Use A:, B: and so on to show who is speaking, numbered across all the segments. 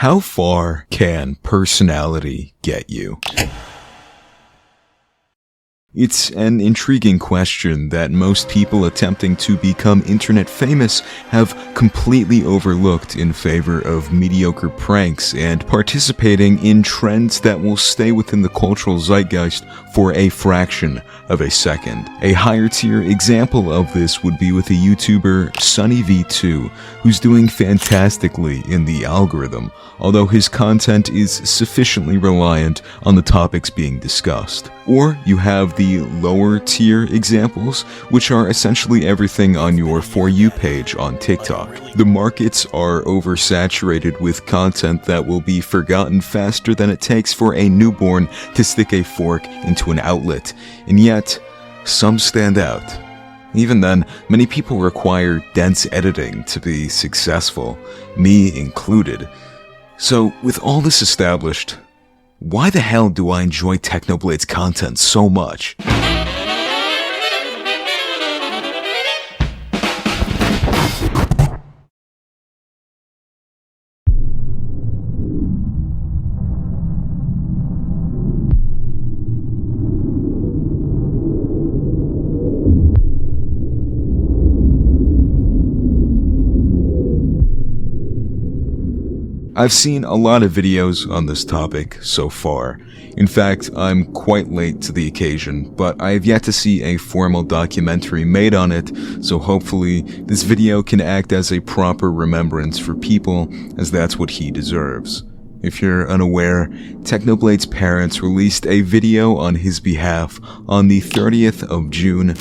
A: How far can personality get you? It's an intriguing question that most people attempting to become internet famous have completely overlooked in favor of mediocre pranks and participating in trends that will stay within the cultural zeitgeist for a fraction of a second. A higher tier example of this would be with a YouTuber, SunnyV2, who's doing fantastically in the algorithm, although his content is sufficiently reliant on the topics being discussed. Or you have the lower tier examples, which are essentially everything on your For You page on TikTok. The markets are oversaturated with content that will be forgotten faster than it takes for a newborn to stick a fork into an outlet, and yet, some stand out. Even then, many people require dense editing to be successful, me included. So, with all this established, why the hell do I enjoy Technoblade's content so much? I've seen a lot of videos on this topic so far. In fact, I'm quite late to the occasion, but I have yet to see a formal documentary made on it, so hopefully this video can act as a proper remembrance for people, as that's what he deserves. If you're unaware, Technoblade's parents released a video on his behalf on the 30th of June,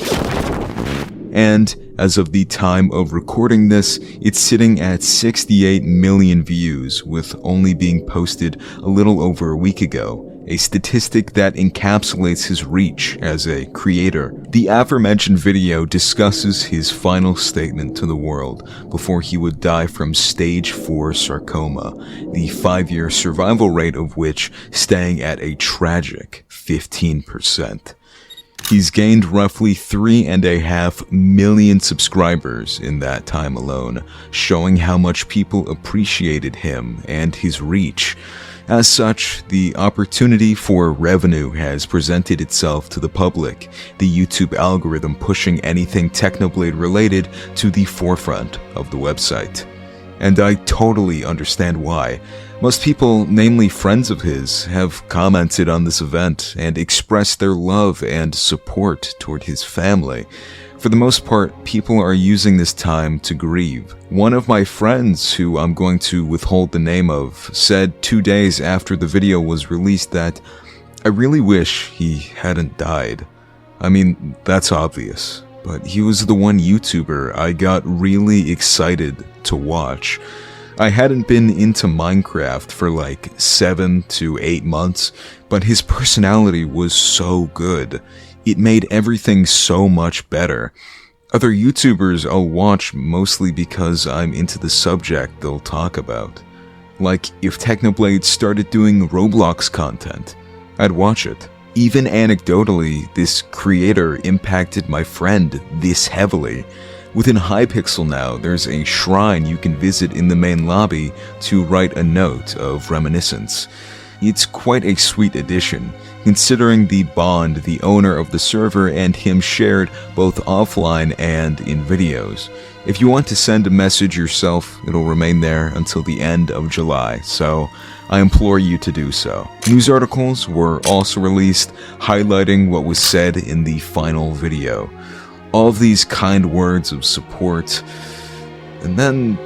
A: and as of the time of recording this, it's sitting at 68 million views, with only being posted a little over a week ago, a statistic that encapsulates his reach as a creator. The aforementioned video discusses his final statement to the world before he would die from stage 4 sarcoma, the 5-year survival rate of which staying at a tragic 15%. He's gained roughly 3.5 million subscribers in that time alone, showing how much people appreciated him and his reach. As such, the opportunity for revenue has presented itself to the public, the YouTube algorithm pushing anything Technoblade related to the forefront of the website. And I totally understand why. Most people, namely friends of his, have commented on this event and expressed their love and support toward his family. For the most part, people are using this time to grieve. One of my friends, who I'm going to withhold the name of, said 2 days after the video was released that, "I really wish he hadn't died." I mean, that's obvious, but he was the one YouTuber I got really excited to watch. I hadn't been into Minecraft for like 7 to 8 months, but his personality was so good. It made everything so much better. Other YouTubers I'll watch mostly because I'm into the subject they'll talk about. Like if Technoblade started doing Roblox content, I'd watch it. Even anecdotally, this creator impacted my friend this heavily. Within Hypixel now, there's a shrine you can visit in the main lobby to write a note of reminiscence. It's quite a sweet addition, considering the bond the owner of the server and him shared both offline and in videos. If you want to send a message yourself, it'll remain there until the end of July, so I implore you to do so. News articles were also released highlighting what was said in the final video. All of these kind words of support, and then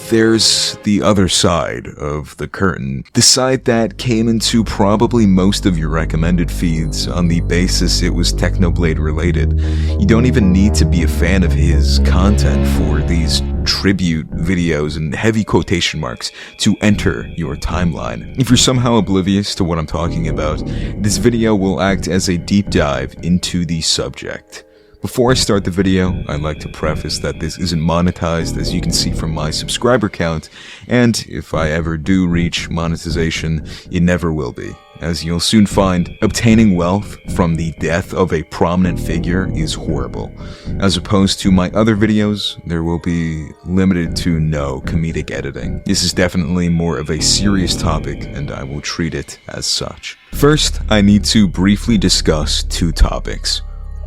A: there's the other side of the curtain. The side that came into probably most of your recommended feeds on the basis it was Technoblade related. You don't even need to be a fan of his content for these tribute videos and heavy quotation marks to enter your timeline. If you're somehow oblivious to what I'm talking about, this video will act as a deep dive into the subject. Before I start the video, I'd like to preface that this isn't monetized, as you can see from my subscriber count, and if I ever do reach monetization, it never will be, as you'll soon find, obtaining wealth from the death of a prominent figure is horrible. As opposed to my other videos, there will be limited to no comedic editing. This is definitely more of a serious topic, and I will treat it as such. First, I need to briefly discuss two topics: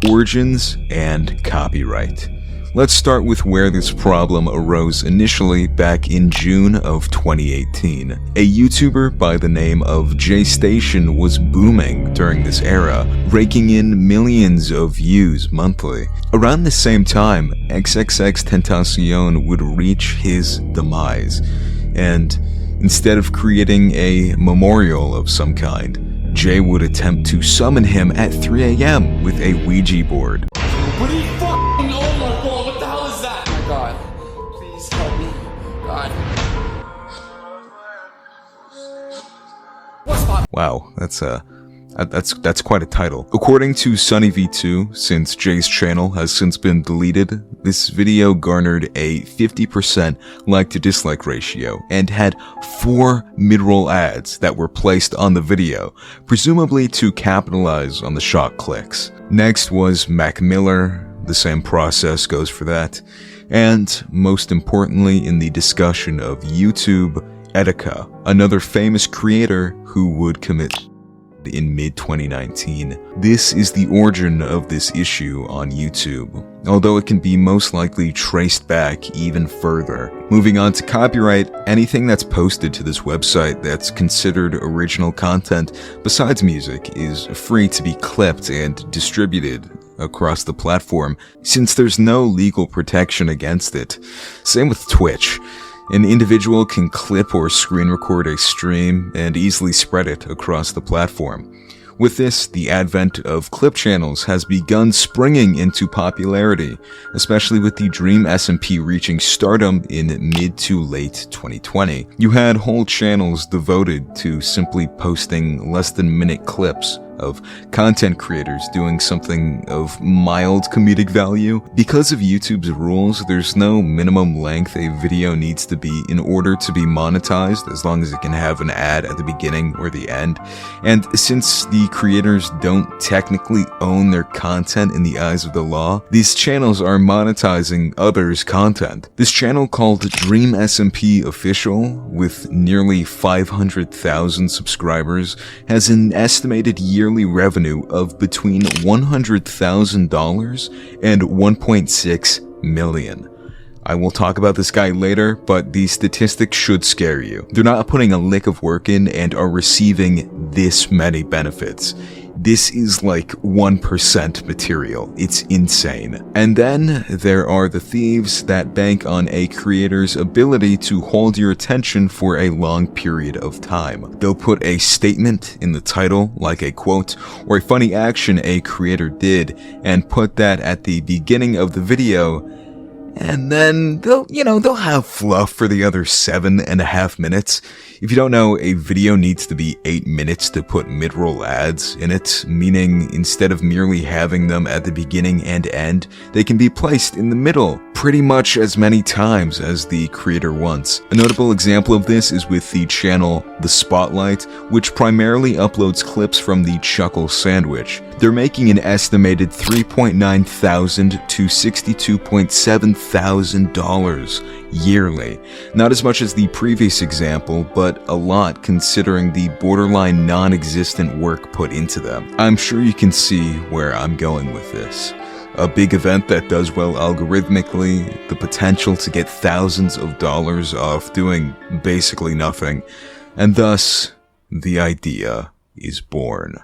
A: origins and copyright. Let's start with where this problem arose initially back in June of 2018. A YouTuber by the name of JStation was booming during this era, raking in millions of views monthly. Around the same time, XXXTentacion would reach his demise, and instead of creating a memorial of some kind, Jay would attempt to summon him at 3 AM with a Ouija board.
B: What are you fucking? Oh my god, what the hell is that? Oh my god, please help me. God. What's my—
A: Wow, that's quite a title. According to SunnyV2, since Jay's channel has since been deleted, this video garnered a 50% like to dislike ratio and had 4 mid-roll ads that were placed on the video, presumably to capitalize on the shock clicks. Next was Mac Miller, the same process goes for that, and most importantly in the discussion of YouTube, Etika, another famous creator who would commit in mid-2019. This is the origin of this issue on YouTube, although it can be most likely traced back even further. Moving on to copyright, anything that's posted to this website that's considered original content besides music is free to be clipped and distributed across the platform, since there's no legal protection against it. Same with Twitch. An individual can clip or screen record a stream and easily spread it across the platform. With this, the advent of clip channels has begun springing into popularity, especially with the Dream SMP reaching stardom in mid to late 2020. You had whole channels devoted to simply posting less than minute clips of content creators doing something of mild comedic value. Because of YouTube's rules, there's no minimum length a video needs to be in order to be monetized, as long as it can have an ad at the beginning or the end. And since the creators don't technically own their content in the eyes of the law, these channels are monetizing others' content. This channel, called Dream SMP Official, with nearly 500,000 subscribers, has an estimated yearly revenue of between $100,000 and $1.6 million. I will talk about this guy later, but these statistics should scare you. They're not putting a lick of work in and are receiving this many benefits. This is like 1% material. It's insane. And then there are the thieves that bank on a creator's ability to hold your attention for a long period of time. They'll put a statement in the title, like a quote, or a funny action a creator did, and put that at the beginning of the video, and then they'll have fluff for the other 7.5 minutes. If you don't know, a video needs to be 8 minutes to put mid-roll ads in it, meaning instead of merely having them at the beginning and end, they can be placed in the middle pretty much as many times as the creator wants. A notable example of this is with the channel The Spotlight, which primarily uploads clips from the Chuckle Sandwich. They're making an estimated $3.9 thousand to $62.7 thousand yearly. Not as much as the previous example, but a lot considering the borderline non-existent work put into them. I'm sure you can see where I'm going with this. A big event that does well algorithmically, the potential to get thousands of dollars off doing basically nothing, and thus, the idea is born.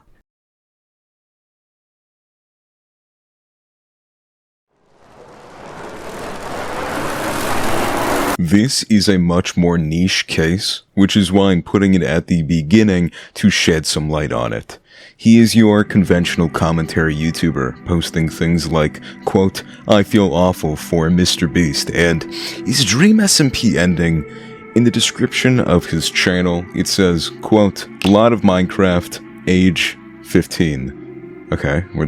A: This is a much more niche case, which is why I'm putting it at the beginning to shed some light on it. He is your conventional commentary YouTuber, posting things like, quote, "I feel awful for Mr. Beast," and "Is Dream SMP ending?" In the description of his channel, it says, quote, "Lot of Minecraft, age 15. Okay, we're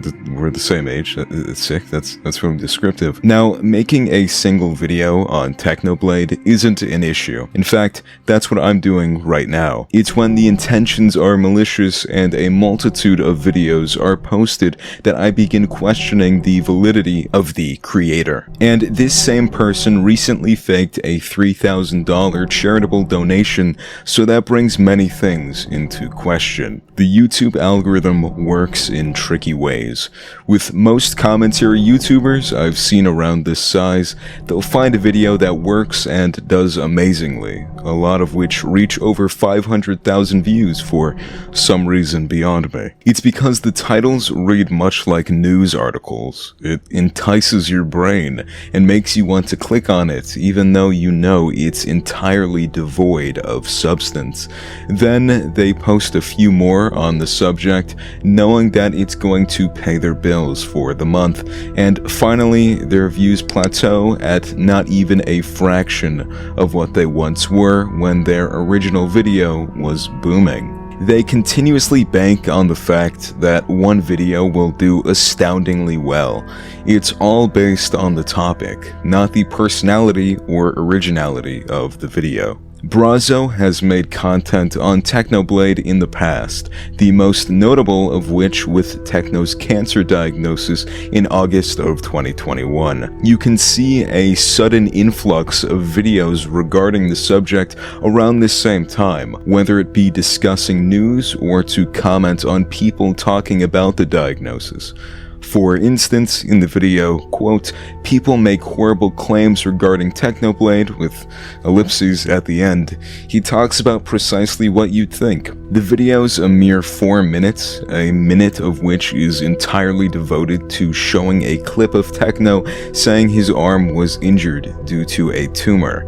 A: the same age. It's sick. That's really descriptive. Now, making a single video on Technoblade isn't an issue. In fact, that's what I'm doing right now. It's when the intentions are malicious and a multitude of videos are posted that I begin questioning the validity of the creator. And this same person recently faked a $3,000 charitable donation, so that brings many things into question. The YouTube algorithm works in tricky ways. With most commentary YouTubers I've seen around this size, they'll find a video that works and does amazingly, a lot of which reach over 500,000 views for some reason beyond me. It's because the titles read much like news articles. It entices your brain and makes you want to click on it even though you know it's entirely devoid of substance. Then they post a few more on the subject, knowing that it's going to pay their bills for the month, and finally their views plateau at not even a fraction of what they once were when their original video was booming. They continuously bank on the fact that one video will do astoundingly well. It's all based on the topic, not the personality or originality of the video. Braso has made content on Technoblade in the past, the most notable of which with Techno's cancer diagnosis in August of 2021. You can see a sudden influx of videos regarding the subject around this same time, whether it be discussing news or to comment on people talking about the diagnosis. For instance, in the video, quote, "People make horrible claims regarding Technoblade," with ellipses at the end, he talks about precisely what you'd think. The video's a mere 4 minutes, a minute of which is entirely devoted to showing a clip of Techno saying his arm was injured due to a tumor.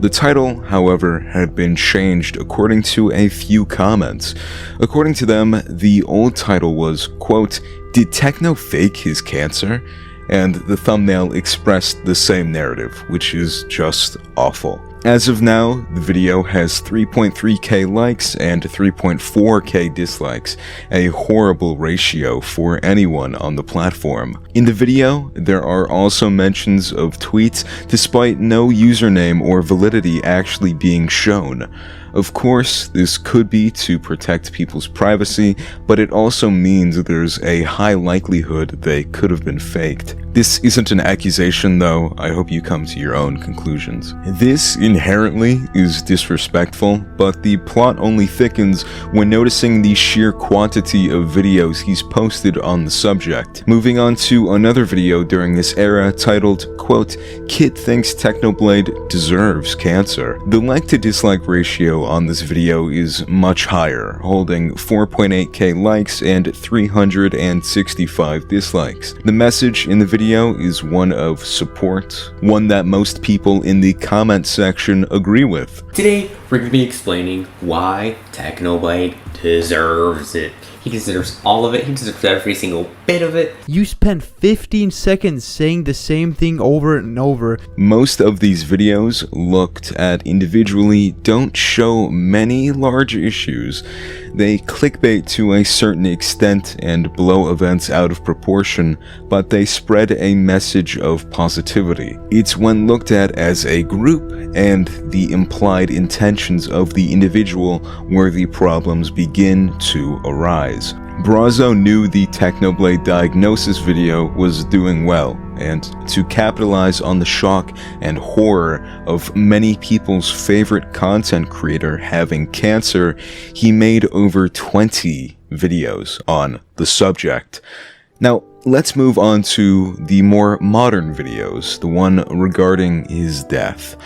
A: The title, however, had been changed according to a few comments. According to them, the old title was, quote, "Did Techno fake his cancer?" And the thumbnail expressed the same narrative, which is just awful. As of now, the video has 3.3k likes and 3.4k dislikes, a horrible ratio for anyone on the platform. In the video, there are also mentions of tweets despite no username or validity actually being shown. Of course, this could be to protect people's privacy, but it also means there's a high likelihood they could have been faked. This isn't an accusation though, I hope you come to your own conclusions. This inherently is disrespectful, but the plot only thickens when noticing the sheer quantity of videos he's posted on the subject. Moving on to another video during this era titled, quote, "Kid thinks Technoblade deserves cancer." The like to dislike ratio on this video is much higher, holding 4.8k likes and 365 dislikes. The message in the video is one of support, one that most people in the comment section agree with.
C: Today, we're going to be explaining why Technoblade deserves it. He deserves all of it. He deserves every single bit of it.
D: You spent 15 seconds saying the same thing over and over.
A: Most of these videos looked at individually don't show many large issues. They clickbait to a certain extent and blow events out of proportion, but they spread a message of positivity. It's when looked at as a group and the implied intentions of the individual where the problems begin to arise. Braso knew the Technoblade diagnosis video was doing well, and to capitalize on the shock and horror of many people's favorite content creator having cancer, he made over 20 videos on the subject. Now, let's move on to the more modern videos, the one regarding his death.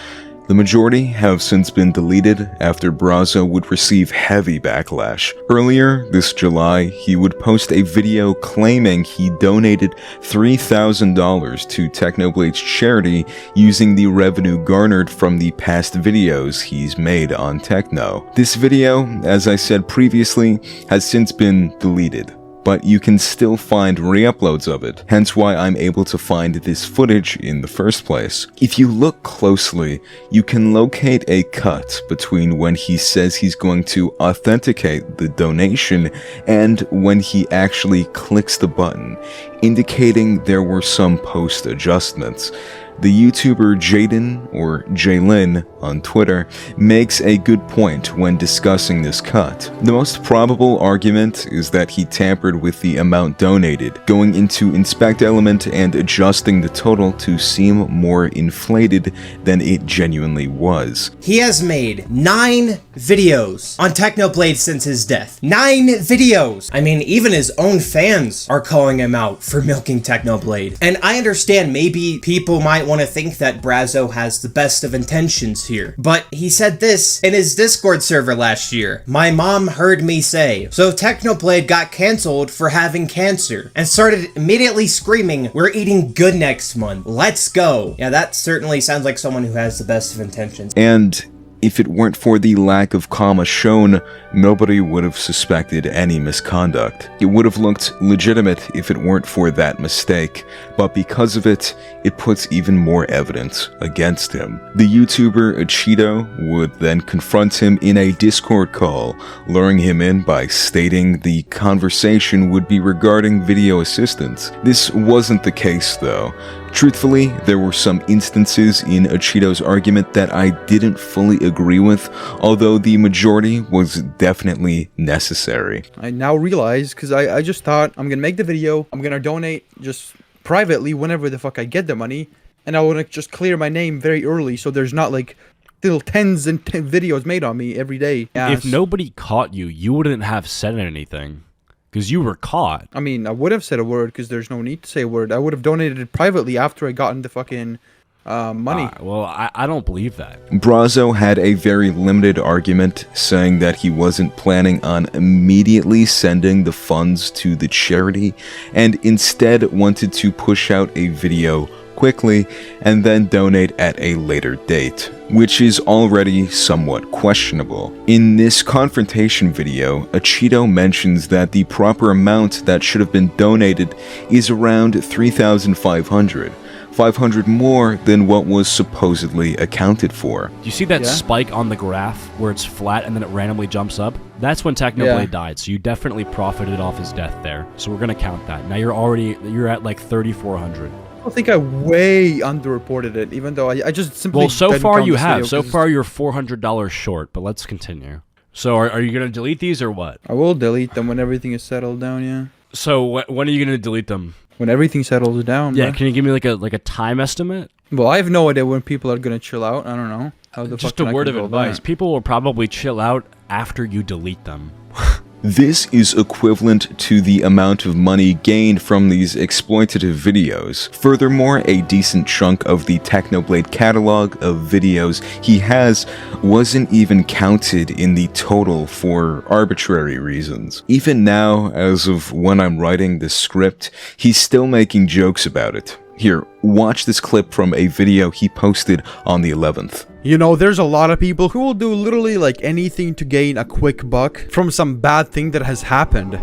A: The majority have since been deleted after Braso would receive heavy backlash. Earlier this July, he would post a video claiming he donated $3,000 to Technoblade's charity using the revenue garnered from the past videos he's made on Techno. This video, as I said previously, has since been deleted. but you can still find re-uploads of it, hence why I'm able to find this footage in the first place. If you look closely, you can locate a cut between when he says he's going to authenticate the donation and when he actually clicks the button, indicating there were some post adjustments. The YouTuber Jaden, or Jaylin on Twitter, makes a good point when discussing this cut. The most probable argument is that he tampered with the amount donated, going into Inspect Element and adjusting the total to seem more inflated than it genuinely was.
E: He has made 9 videos on Technoblade since his death. 9 videos! I mean, even his own fans are calling him out for milking Technoblade. And I understand maybe people might want to think that Braso has the best of intentions here. But he said this in his Discord server last year. My mom heard me say. So Technoblade got cancelled for having cancer and started immediately screaming, "We're eating good next month. Let's go." Yeah, that certainly sounds like someone who has the best of intentions.
A: And if it weren't for the lack of karma shown, nobody would have suspected any misconduct. It would have looked legitimate if it weren't for that mistake, but because of it, it puts even more evidence against him. The YouTuber Cheeto would then confront him in a Discord call, luring him in by stating the conversation would be regarding video assistance. This wasn't the case though. Truthfully, there were some instances in Cheeto's argument that I didn't fully agree with, although the majority was definitely necessary.
D: I now realize, because I just thought, I'm gonna make the video, I'm gonna donate just privately whenever the fuck I get the money, and I wanna just clear my name very early so there's not like still tens and videos made on me every day.
F: If nobody caught you, you wouldn't have said anything. Because you were caught.
D: I mean, I would have said a word because there's no need to say a word. I would have donated it privately after I gotten the fucking money.
F: Well, I don't believe that.
A: Braso had a very limited argument, saying that he wasn't planning on immediately sending the funds to the charity, and instead wanted to push out a video quickly and then donate at a later date, which is already somewhat questionable. In this confrontation video, Cheeto mentions that the proper amount that should have been donated is around 3,500, 500 more than what was supposedly accounted for.
F: Do you see that spike on the graph where it's flat and then it randomly jumps up? That's when Technoblade died, so you definitely profited off his death there. So we're gonna count that. Now you're at like 3,400.
D: I think I way underreported it, even though I just simply.
F: Well, so
D: didn't
F: far
D: count
F: you
D: this
F: have.
D: video
F: So
D: 'cause
F: far you're $400 short, but let's continue. So are you gonna delete these or what?
D: I will delete them when everything is settled down. Yeah.
F: So when are you gonna delete them?
D: When everything settles down.
F: Yeah,
D: bruh.
F: can you give me like a time estimate?
D: Well, I have no idea when people are gonna chill out. I don't know. How the
F: Just
D: fuck
F: a
D: can I
F: word of
D: control
F: advice.
D: that?
F: People will probably chill out after you delete them.
A: This is equivalent to the amount of money gained from these exploitative videos. Furthermore, a decent chunk of the Technoblade catalog of videos he has wasn't even counted in the total for arbitrary reasons. Even now, as of when I'm writing this script, he's still making jokes about it. Here, watch this clip from a video he posted on the 11th.
D: You know, there's a lot of people who will do literally like anything to gain a quick buck from some bad thing that has happened.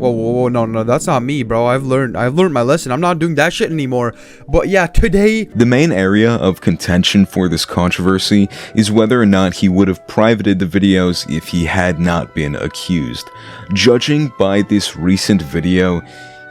D: Whoa, no, that's not me, bro. I've learned my lesson. I'm not doing that shit anymore. But yeah, today...
A: The main area of contention for this controversy is whether or not he would have privated the videos if he had not been accused. Judging by this recent video,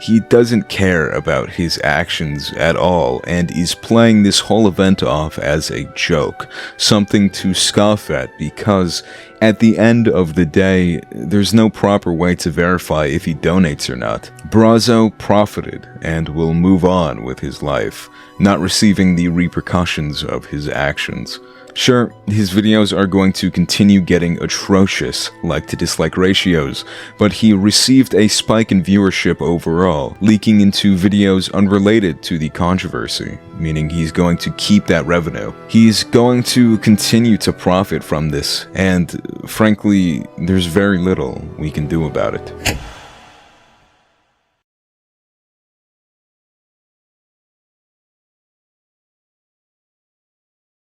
A: he doesn't care about his actions at all and is playing this whole event off as a joke, something to scoff at because at the end of the day, there's no proper way to verify if he donates or not. Braso profited and will move on with his life, not receiving the repercussions of his actions. Sure, his videos are going to continue getting atrocious like-to-dislike ratios, but he received a spike in viewership overall, leaking into videos unrelated to the controversy, meaning he's going to keep that revenue. He's going to continue to profit from this, and frankly, there's very little we can do about it.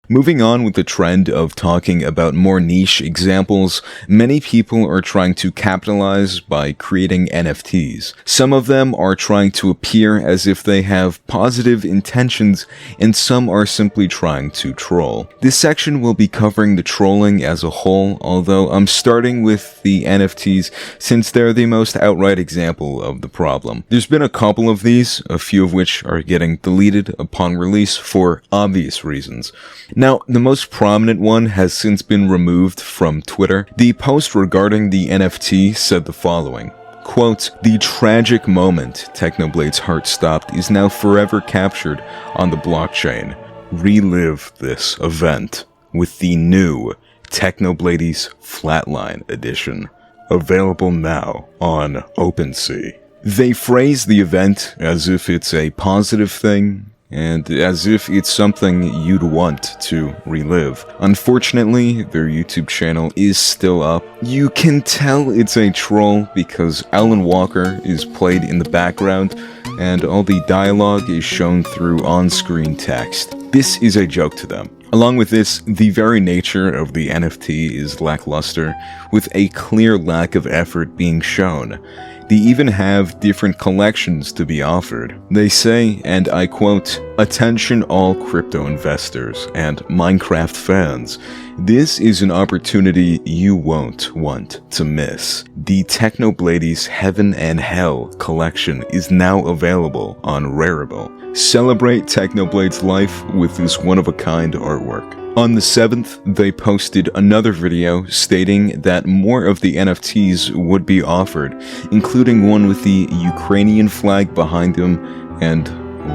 A: Moving on with the trend of talking about more niche examples, many people are trying to capitalize by creating NFTs. Some of them are trying to appear as if they have positive intentions, and some are simply trying to troll. This section will be covering the trolling as a whole, although I'm starting with the NFTs since they're the most outright example of the problem. There's been a couple of these, a few of which are getting deleted upon release for obvious reasons. Now, the most prominent one has since been removed from Twitter. The post regarding the NFT said the following. Quote, "The tragic moment Technoblade's heart stopped is now forever captured on the blockchain. Relive this event with the new Technoblade's Flatline Edition. Available now on OpenSea." They phrase the event as if it's a positive thing, and as if it's something you'd want to relive. Unfortunately, their YouTube channel is still up. You can tell it's a troll because Alan Walker is played in the background, and all the dialogue is shown through on-screen text. This is a joke to them. Along with this, the very nature of the NFT is lackluster, with a clear lack of effort being shown. They even have different collections to be offered. They say, and I quote, "Attention all crypto investors and Minecraft fans. This is an opportunity you won't want to miss. The Technoblade's Heaven and Hell collection is now available on Rarible. Celebrate Technoblade's life with this one-of-a-kind artwork." On the 7th, they posted another video stating that more of the NFTs would be offered, including one with the Ukrainian flag behind him and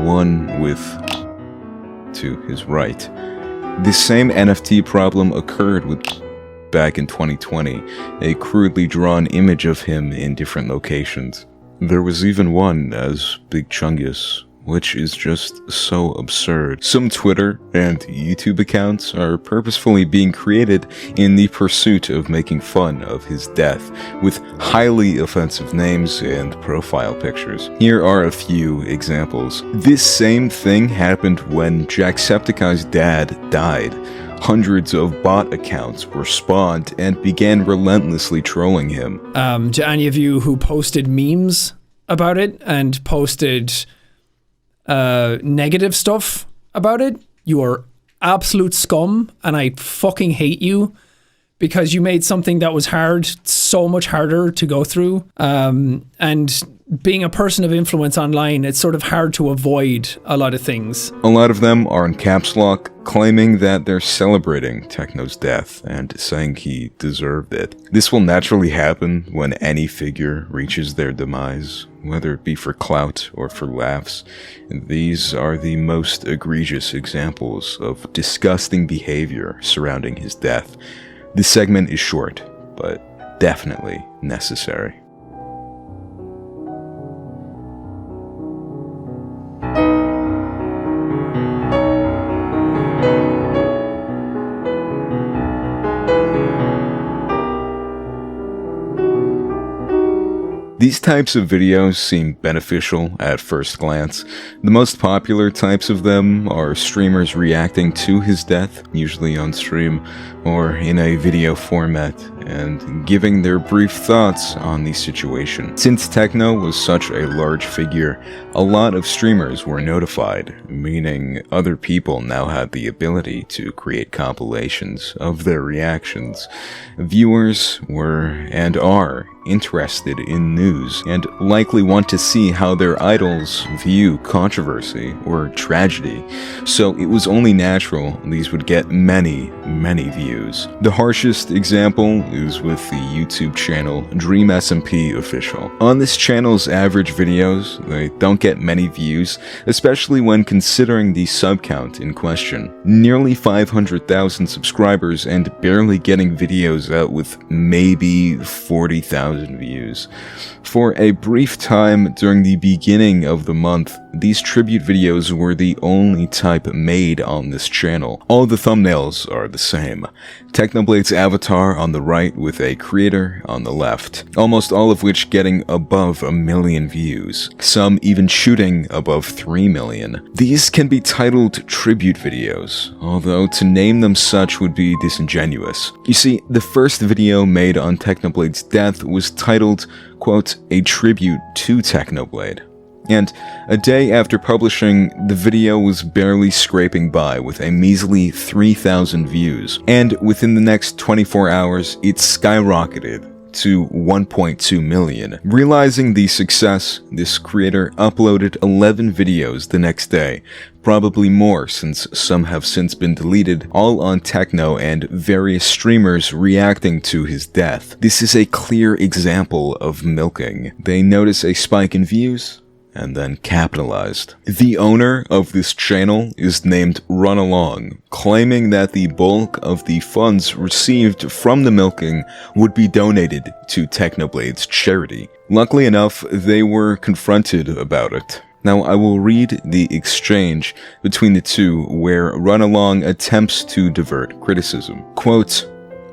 A: one with to his right. The same NFT problem occurred with back in 2020, a crudely drawn image of him in different locations. There was even one as Big Chungus, which is just so absurd. Some Twitter and YouTube accounts are purposefully being created in the pursuit of making fun of his death, with highly offensive names and profile pictures. Here are a few examples. This same thing happened when Jacksepticeye's dad died. Hundreds of bot accounts were spawned and began relentlessly trolling him.
G: To any of you who posted memes about it and posted negative stuff about it, you are absolute scum, and I fucking hate you because you made something that was hard so much harder to go through. And being a person of influence online, it's sort of hard to avoid a lot of things.
A: A lot of them are in caps lock, claiming that they're celebrating Techno's death and saying he deserved it. This will naturally happen when any figure reaches their demise, whether it be for clout or for laughs. These are the most egregious examples of disgusting behavior surrounding his death. This segment is short, but definitely necessary. These types of videos seem beneficial at first glance. The most popular types of them are streamers reacting to his death, usually on stream or in a video format, and giving their brief thoughts on the situation. Since Techno was such a large figure, a lot of streamers were notified, meaning other people now had the ability to create compilations of their reactions. Viewers were and are interested in news and likely want to see how their idols view controversy or tragedy, so it was only natural these would get many views. The harshest example is with the YouTube channel DreamSMP Official. On this channel's average videos, they don't get many views, especially when considering the sub count in question. Nearly 500,000 subscribers and barely getting videos out with maybe 40,000 views. For a brief time during the beginning of the month, these tribute videos were the only type made on this channel. All the thumbnails are the same. Technoblade's avatar on the right with a creator on the left, almost all of which getting above 1 million views, some even shooting above 3 million. These can be titled tribute videos, although to name them such would be disingenuous. You see, the first video made on Technoblade's death was titled, quote, "A tribute to Technoblade." And a day after publishing, the video was barely scraping by with a measly 3,000 views, and within the next 24 hours, it skyrocketed to 1.2 million. Realizing the success, this creator uploaded 11 videos the next day, probably more since some have since been deleted, all on techno and various streamers reacting to his death. This is a clear example of milking. They notice a spike in views, and then capitalized. The owner of this channel is named Run Along, claiming that the bulk of the funds received from the milking would be donated to Technoblade's charity. Luckily enough, they were confronted about it. Now I will read the exchange between the two where Run Along attempts to divert criticism. Quote,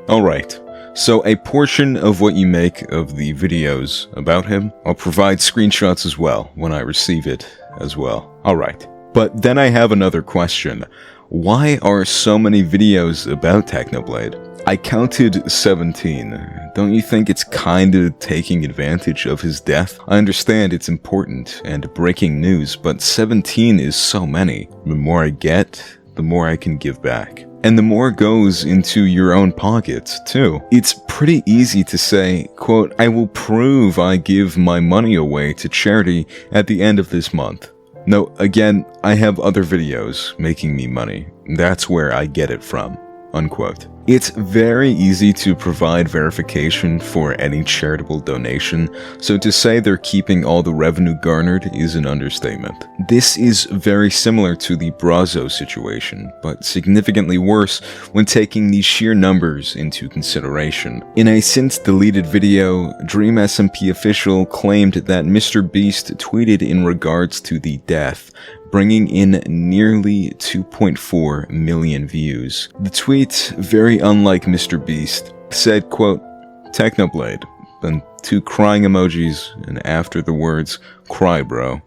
A: "Alright. So a portion of what you make of the videos about him, I'll provide screenshots as well when I receive it as well. Alright. But then I have another question. Why are so many videos about Technoblade? I counted 17. Don't you think it's kinda taking advantage of his death? I understand it's important and breaking news, but 17 is so many. The more I get, the more I can give back. And the more goes into your own pockets, too. It's pretty easy to say, quote, I will prove I give my money away to charity at the end of this month. No, again, I have other videos making me money. That's where I get it from. Unquote. It's very easy to provide verification for any charitable donation, so to say they're keeping all the revenue garnered is an understatement. This is very similar to the Braso situation, but significantly worse when taking the sheer numbers into consideration. In a since-deleted video, Dream SMP official claimed that Mr. Beast tweeted in regards to the death, bringing in nearly 2.4 million views. The tweet, very unlike Mr. Beast, said, quote, Technoblade, and 2 crying emojis, and after the words, cry bro.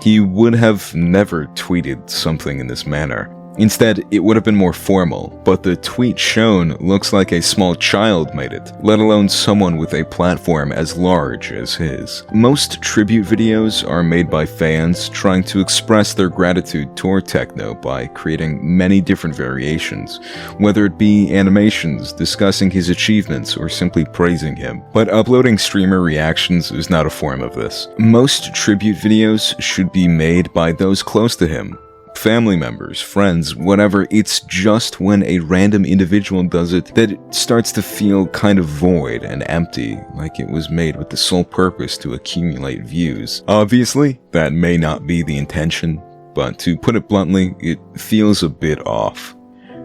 A: He would have never tweeted something in this manner. Instead, it would have been more formal, but the tweet shown looks like a small child made it, let alone someone with a platform as large as his. Most tribute videos are made by fans trying to express their gratitude toward Techno by creating many different variations, whether it be animations, discussing his achievements, or simply praising him. But uploading streamer reactions is not a form of this. Most tribute videos should be made by those close to him. Family members, friends, whatever. It's just when a random individual does it that it starts to feel kind of void and empty, like it was made with the sole purpose to accumulate views. Obviously, that may not be the intention, but to put it bluntly, it feels a bit off.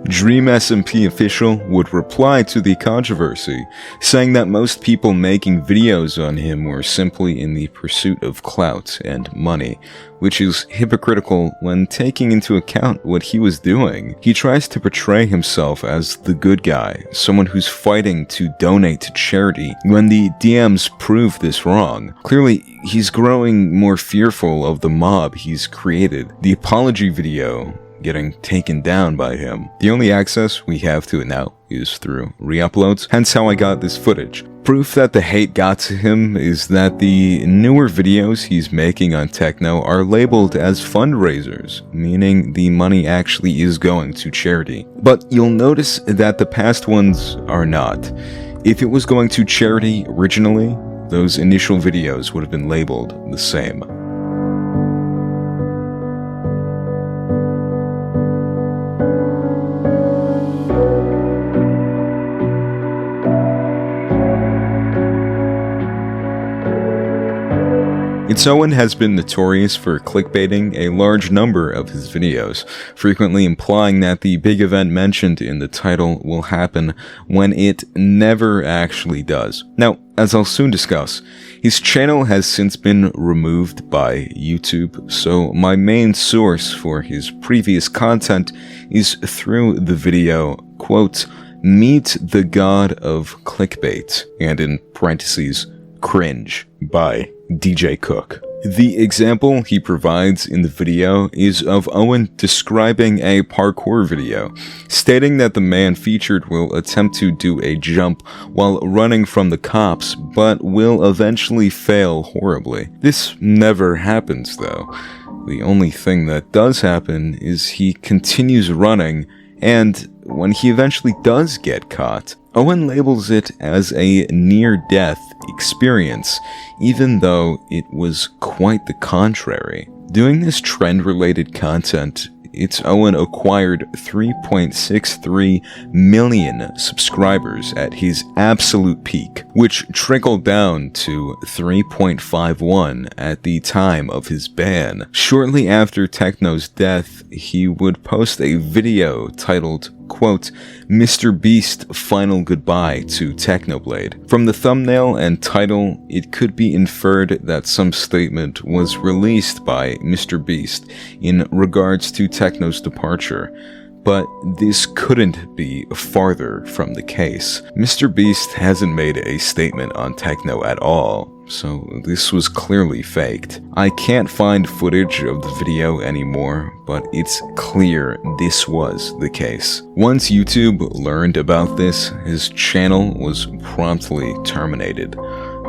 A: Dream SMP official would reply to the controversy, saying that most people making videos on him were simply in the pursuit of clout and money, which is hypocritical when taking into account what he was doing. He tries to portray himself as the good guy, someone who's fighting to donate to charity, when the DMs prove this wrong. Clearly, he's growing more fearful of the mob he's created. The apology video getting taken down by him. The only access we have to it now is through re-uploads, hence how I got this footage. Proof that the hate got to him is that the newer videos he's making on Techno are labeled as fundraisers, meaning the money actually is going to charity. But you'll notice that the past ones are not. If it was going to charity originally, those initial videos would have been labeled the same. ItsOwen has been notorious for clickbaiting a large number of his videos, frequently implying that the big event mentioned in the title will happen when it never actually does. Now, as I'll soon discuss, his channel has since been removed by YouTube, so my main source for his previous content is through the video, quote, "Meet the God of Clickbait," and in parentheses, "Cringe," by DJ Cook. The example he provides in the video is of Owen describing a parkour video, stating that the man featured will attempt to do a jump while running from the cops, but will eventually fail horribly. This never happens though. The only thing that does happen is he continues running, and when he eventually does get caught, Owen labels it as a near-death experience, even though it was quite the contrary. Doing this trend-related content, ItsOwen acquired 3.63 million subscribers at his absolute peak, which trickled down to 3.51 at the time of his ban. Shortly after Techno's death, he would post a video titled, quote, "Mr. Beast Final Goodbye to Technoblade." From the thumbnail and title, it could be inferred that some statement was released by Mr. Beast in regards to Techno's departure, but this couldn't be farther from the case. Mr. Beast hasn't made a statement on Techno at all, so this was clearly faked. I can't find footage of the video anymore, but it's clear this was the case. Once YouTube learned about this, his channel was promptly terminated.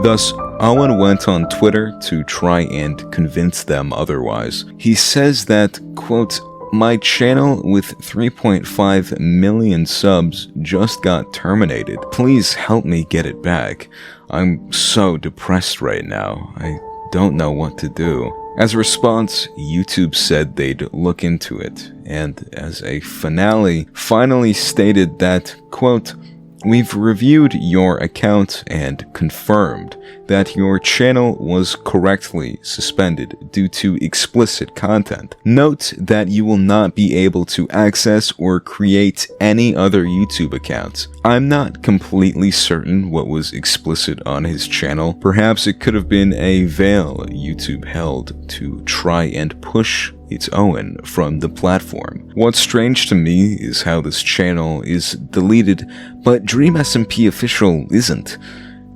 A: Thus, Owen went on Twitter to try and convince them otherwise. He says that, quote, "My channel with 3.5 million subs just got terminated. Please help me get it back. I'm so depressed right now. I don't know what to do." As a response, YouTube said they'd look into it, and as a finale, finally stated that, quote, "We've reviewed your account and confirmed that your channel was correctly suspended due to explicit content. Note that you will not be able to access or create any other YouTube accounts." I'm not completely certain what was explicit on his channel. Perhaps it could have been a veil YouTube held to try and push ItsOwen from the platform. What's strange to me is how this channel is deleted, but Dream SMP Official isn't.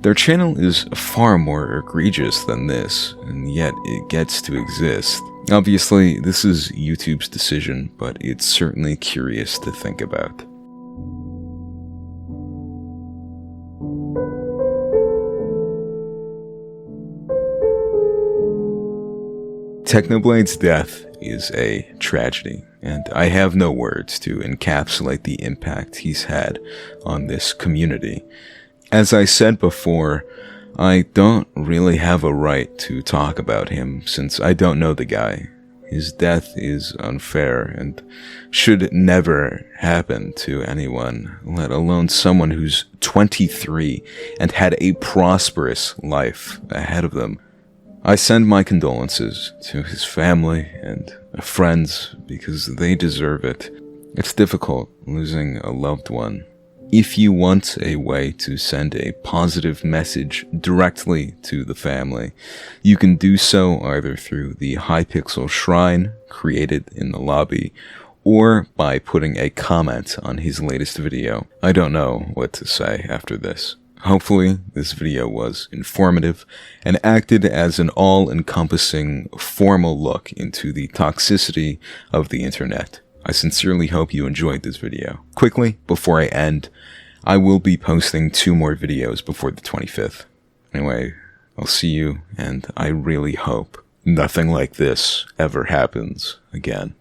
A: Their channel is far more egregious than this, and yet it gets to exist. Obviously, this is YouTube's decision, but it's certainly curious to think about. Technoblade's death is a tragedy, and I have no words to encapsulate the impact he's had on this community. As I said before, I don't really have a right to talk about him since I don't know the guy. His death is unfair and should never happen to anyone, let alone someone who's 23 and had a prosperous life ahead of them. I send my condolences to his family and friends because they deserve it. It's difficult losing a loved one. If you want a way to send a positive message directly to the family, you can do so either through the Hypixel shrine created in the lobby or by putting a comment on his latest video. I don't know what to say after this. Hopefully, this video was informative and acted as an all-encompassing, formal look into the toxicity of the internet. I sincerely hope you enjoyed this video. Quickly, before I end, I will be posting 2 more videos before the 25th. Anyway, I'll see you, and I really hope nothing like this ever happens again.